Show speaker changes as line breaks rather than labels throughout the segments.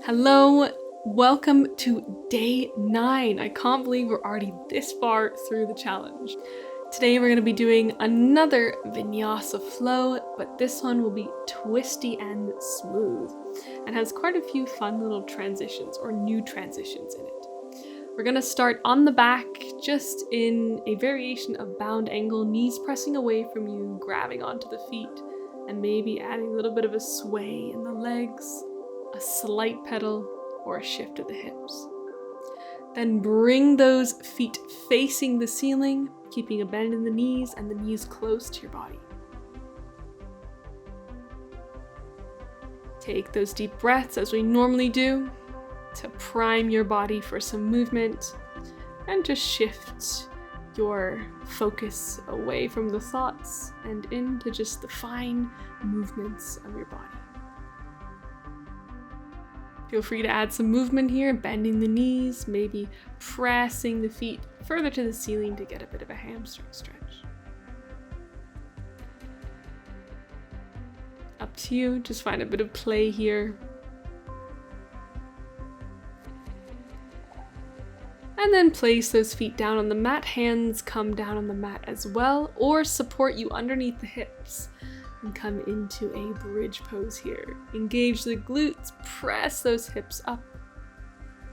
Hello, welcome to day 9. I can't believe we're already this far through the challenge. Today we're going to be doing another Vinyasa flow, but this one will be twisty and smooth and has quite a few fun little transitions or new transitions in it. We're going to start on the back, just in a variation of bound angle, knees pressing away from you, grabbing onto the feet, and maybe adding a little bit of a sway in the legs, a slight pedal, or a shift of the hips. Then bring those feet facing the ceiling, keeping a bend in the knees and the knees close to your body. Take those deep breaths as we normally do to prime your body for some movement and just shift your focus away from the thoughts and into just the fine movements of your body. Feel free to add some movement here, bending the knees, maybe pressing the feet further to the ceiling to get a bit of a hamstring stretch. Up to you, just find a bit of play here. And then place those feet down on the mat, hands come down on the mat as well, or support you underneath the hips. And come into a bridge pose here. Engage the glutes, press those hips up,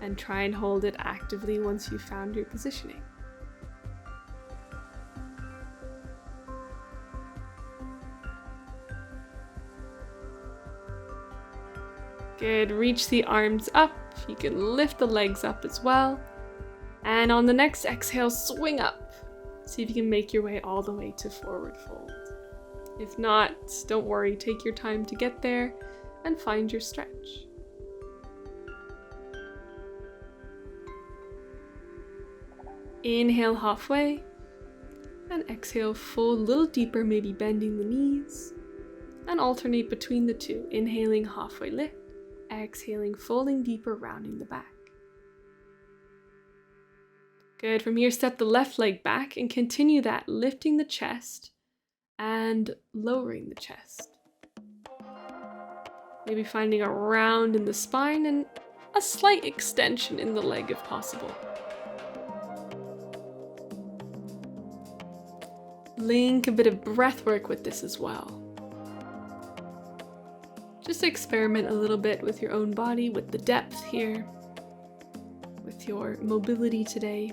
and try and hold it actively once you've found your positioning. Good, reach the arms up. You can lift the legs up as well. And on the next exhale, swing up. See if you can make your way all the way to forward fold. If not, don't worry, take your time to get there and find your stretch. Inhale halfway and exhale full, a little deeper, maybe bending the knees, and alternate between the two. Inhaling halfway lift, exhaling folding deeper, rounding the back. Good, from here step the left leg back and continue that, lifting the chest and lowering the chest. Maybe finding a round in the spine and a slight extension in the leg if possible. Link a bit of breath work with this as well. Just experiment a little bit with your own body, with the depth here, with your mobility today.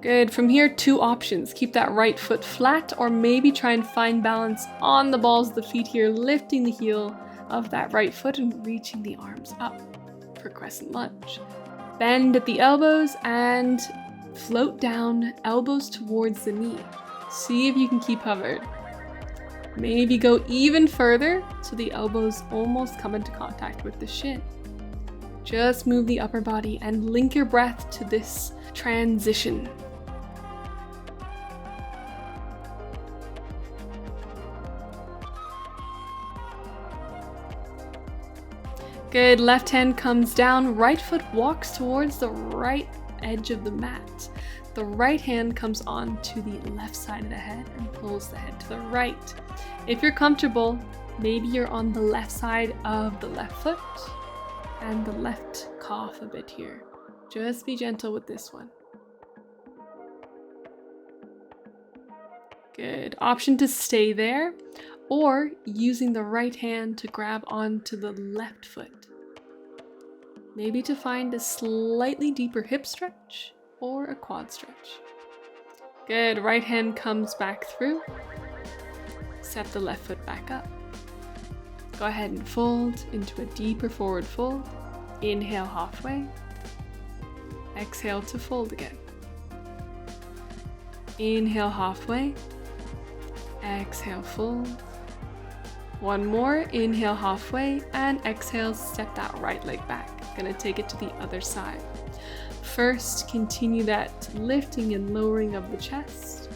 Good, from here, 2 options. Keep that right foot flat, or maybe try and find balance on the balls of the feet here, lifting the heel of that right foot and reaching the arms up for Crescent Lunge. Bend at the elbows and float down, elbows towards the knee. See if you can keep hovered. Maybe go even further so the elbows almost come into contact with the shin. Just move the upper body and link your breath to this transition. Good, left hand comes down, right foot walks towards the right edge of the mat. The right hand comes on to the left side of the head and pulls the head to the right. If you're comfortable, maybe you're on the left side of the left foot and the left calf a bit here. Just be gentle with this one. Good, option to stay there, or using the right hand to grab onto the left foot. Maybe to find a slightly deeper hip stretch or a quad stretch. Good, right hand comes back through. Step the left foot back up. Go ahead and fold into a deeper forward fold. Inhale halfway. Exhale to fold again. Inhale halfway. Exhale, fold. One more, inhale halfway, and exhale, step that right leg back. Gonna take it to the other side. First, continue that lifting and lowering of the chest,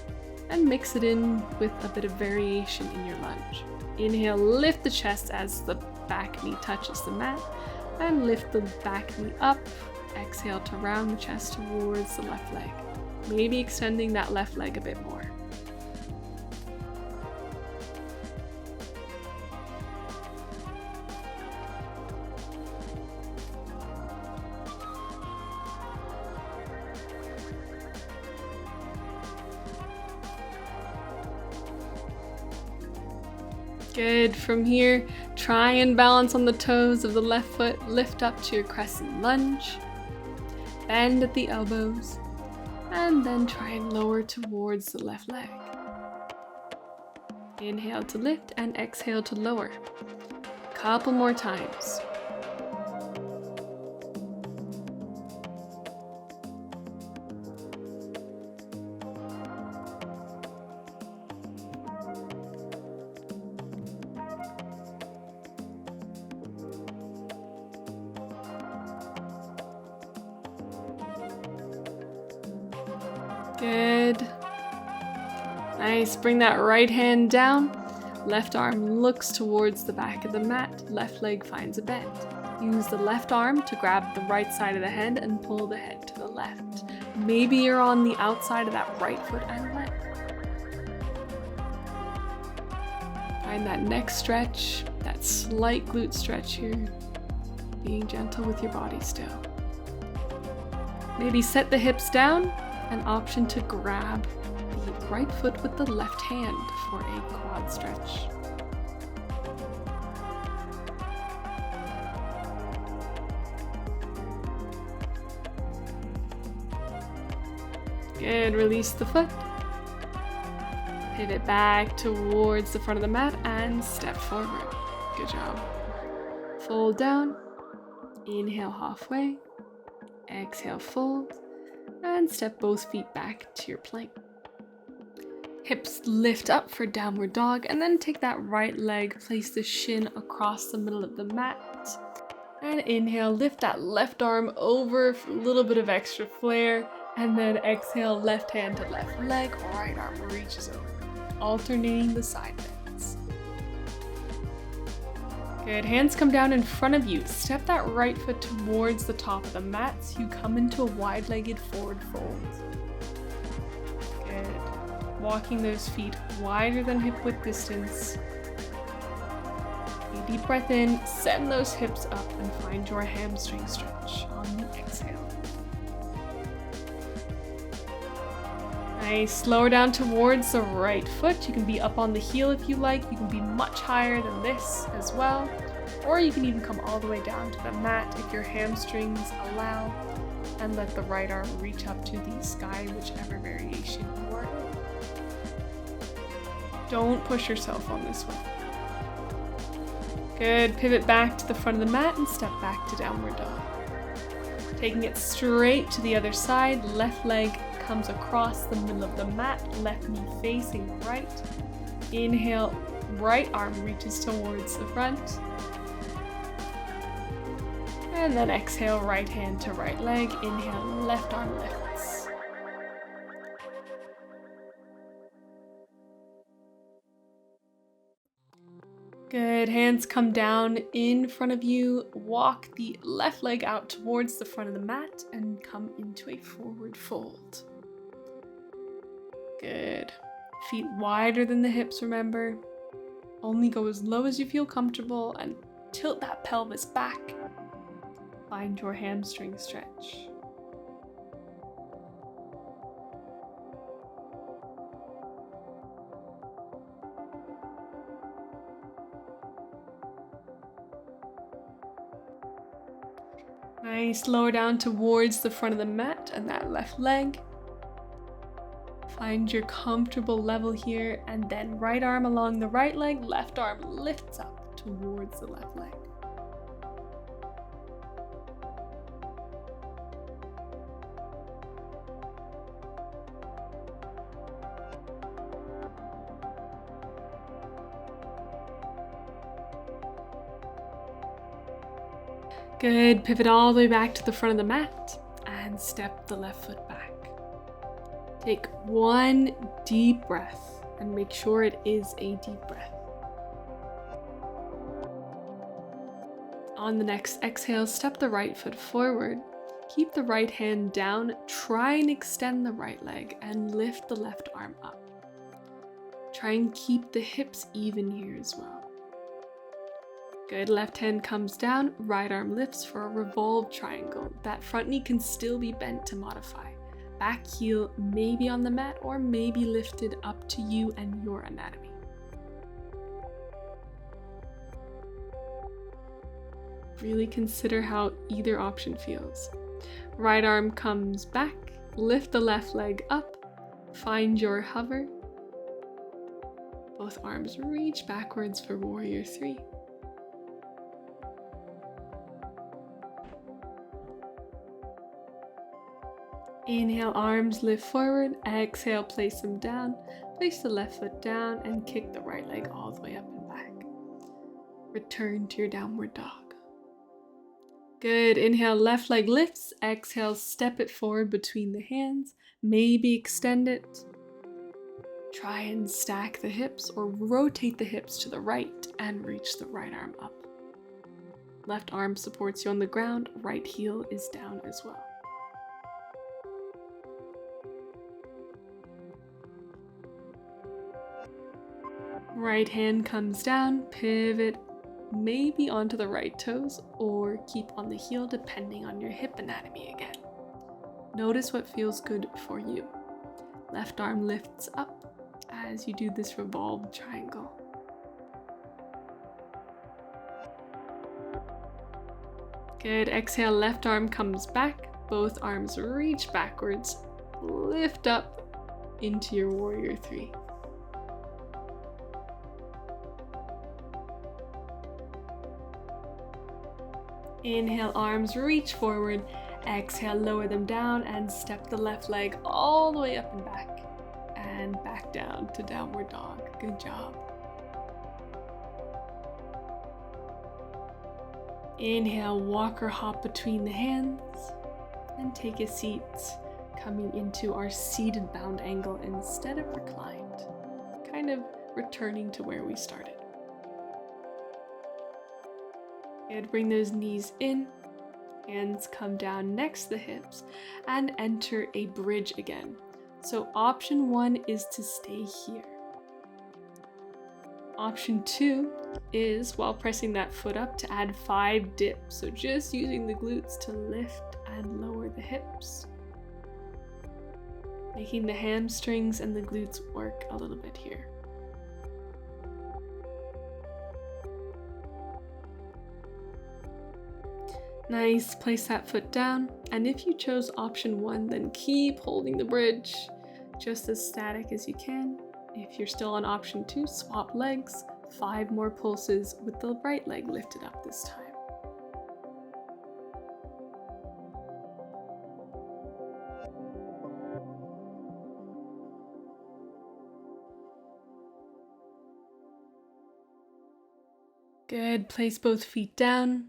and mix it in with a bit of variation in your lunge. Inhale, lift the chest as the back knee touches the mat, and lift the back knee up. Exhale to round the chest towards the left leg. Maybe extending that left leg a bit more. Good. From here, try and balance on the toes of the left foot. Lift up to your crescent lunge. Bend at the elbows. And then try and lower towards the left leg. Inhale to lift and exhale to lower. Couple more times. Good. Nice. Bring that right hand down. Left arm looks towards the back of the mat. Left leg finds a bend. Use the left arm to grab the right side of the head and pull the head to the left. Maybe you're on the outside of that right foot and leg. Find that neck stretch, that slight glute stretch here. Being gentle with your body still. Maybe set the hips down. An option to grab the right foot with the left hand for a quad stretch. Good, release the foot. Pivot back towards the front of the mat and step forward. Good job. Fold down, inhale halfway, exhale fold, and step both feet back to your plank. Hips lift up for downward dog, and then take that right leg, place the shin across the middle of the mat. And inhale, lift that left arm over for a little bit of extra flair, and then exhale, left hand to left leg, right arm reaches over, alternating the side bends. Good, hands come down in front of you. Step that right foot towards the top of the mat so you come into a wide-legged forward fold. Good. Walking those feet wider than hip width distance. A deep breath in, send those hips up and find your hamstring stretch on the exhale. Nice, lower down towards the right foot. You can be up on the heel if you like. You can be much higher than this as well. Or you can even come all the way down to the mat if your hamstrings allow. And let the right arm reach up to the sky, whichever variation you are in. Don't push yourself on this one. Good, pivot back to the front of the mat and step back to downward dog. Taking it straight to the other side, left leg comes across the middle of the mat, left knee facing right. Inhale, right arm reaches towards the front. And then exhale, right hand to right leg. Inhale, left arm lifts. Good, hands come down in front of you. Walk the left leg out towards the front of the mat and come into a forward fold. Good. Feet wider than the hips, remember. Only go as low as you feel comfortable and tilt that pelvis back. Find your hamstring stretch. Nice, lower down towards the front of the mat and that left leg. Find your comfortable level here, and then right arm along the right leg, left arm lifts up towards the left leg. Good, pivot all the way back to the front of the mat and step the left foot back. Take one deep breath and make sure it is a deep breath. On the next exhale, step the right foot forward. Keep the right hand down, try and extend the right leg and lift the left arm up. Try and keep the hips even here as well. Good, left hand comes down, right arm lifts for a revolved triangle. That front knee can still be bent to modify. Back heel maybe on the mat or maybe lifted up to you and your anatomy. Really consider how either option feels. Right arm comes back, lift the left leg up, find your hover. Both arms reach backwards for warrior 3. Inhale, arms lift forward. Exhale, place them down. Place the left foot down and kick the right leg all the way up and back. Return to your downward dog. Good. Inhale, left leg lifts. Exhale, step it forward between the hands. Maybe extend it. Try and stack the hips or rotate the hips to the right and reach the right arm up. Left arm supports you on the ground. Right heel is down as well. Right hand comes down, pivot, maybe onto the right toes or keep on the heel depending on your hip anatomy again. Notice what feels good for you. Left arm lifts up as you do this revolved triangle. Good. Exhale, left arm comes back, both arms reach backwards, lift up into your warrior 3. Inhale, arms reach forward. Exhale, lower them down and step the left leg all the way up and back down to downward dog. Good job. Inhale, walk or hop between the hands and take a seat, coming into our seated bound angle instead of reclined, kind of returning to where we started. Good. Bring those knees in, hands come down next to the hips, and enter a bridge again. So option 1 is to stay here. Option 2 is, while pressing that foot up, to add 5 dips. So just using the glutes to lift and lower the hips, making the hamstrings and the glutes work a little bit here. Nice, place that foot down, and if you chose option 1, then keep holding the bridge, just as static as you can. If you're still on option 2, swap legs, 5 more pulses with the right leg lifted up this time. Good, place both feet down.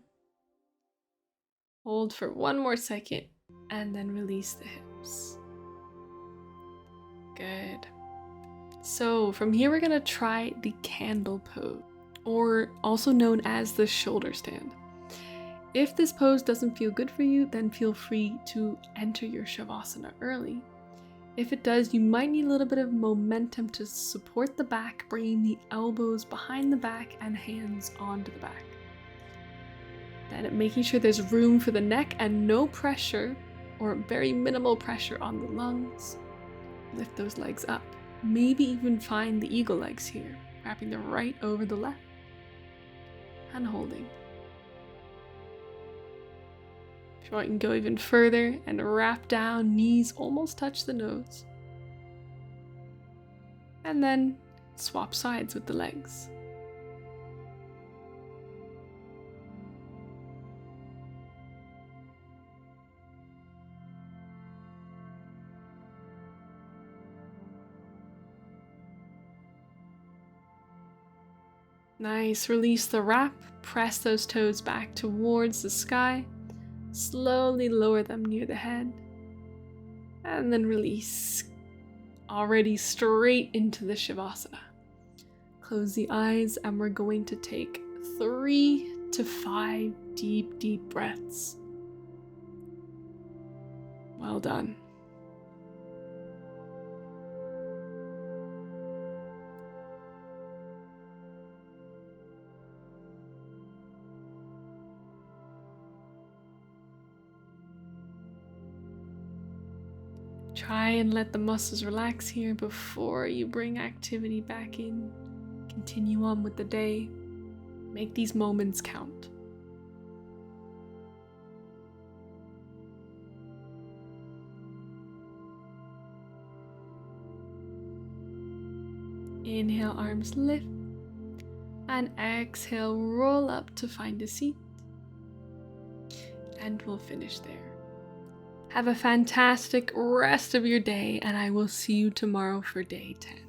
Hold for 1 more second and then release the hips. Good. So from here we're gonna try the candle pose, or also known as the shoulder stand. If this pose doesn't feel good for you, then feel free to enter your Shavasana early. If it does, you might need a little bit of momentum to support the back, bringing the elbows behind the back and hands onto the back. Then making sure there's room for the neck and no pressure or very minimal pressure on the lungs. Lift those legs up. Maybe even find the eagle legs here, wrapping the right over the left and holding. If you want, you can go even further and wrap down, knees almost touch the nose. And then swap sides with the legs. Nice, release the wrap, press those toes back towards the sky, slowly lower them near the head, and then release, already straight into the Shavasana. Close the eyes and we're going to take 3 to 5 deep breaths. Well done. Try and let the muscles relax here before you bring activity back in. Continue on with the day. Make these moments count. Inhale, arms lift. And exhale, roll up to find a seat. And we'll finish there. Have a fantastic rest of your day, and I will see you tomorrow for day 10.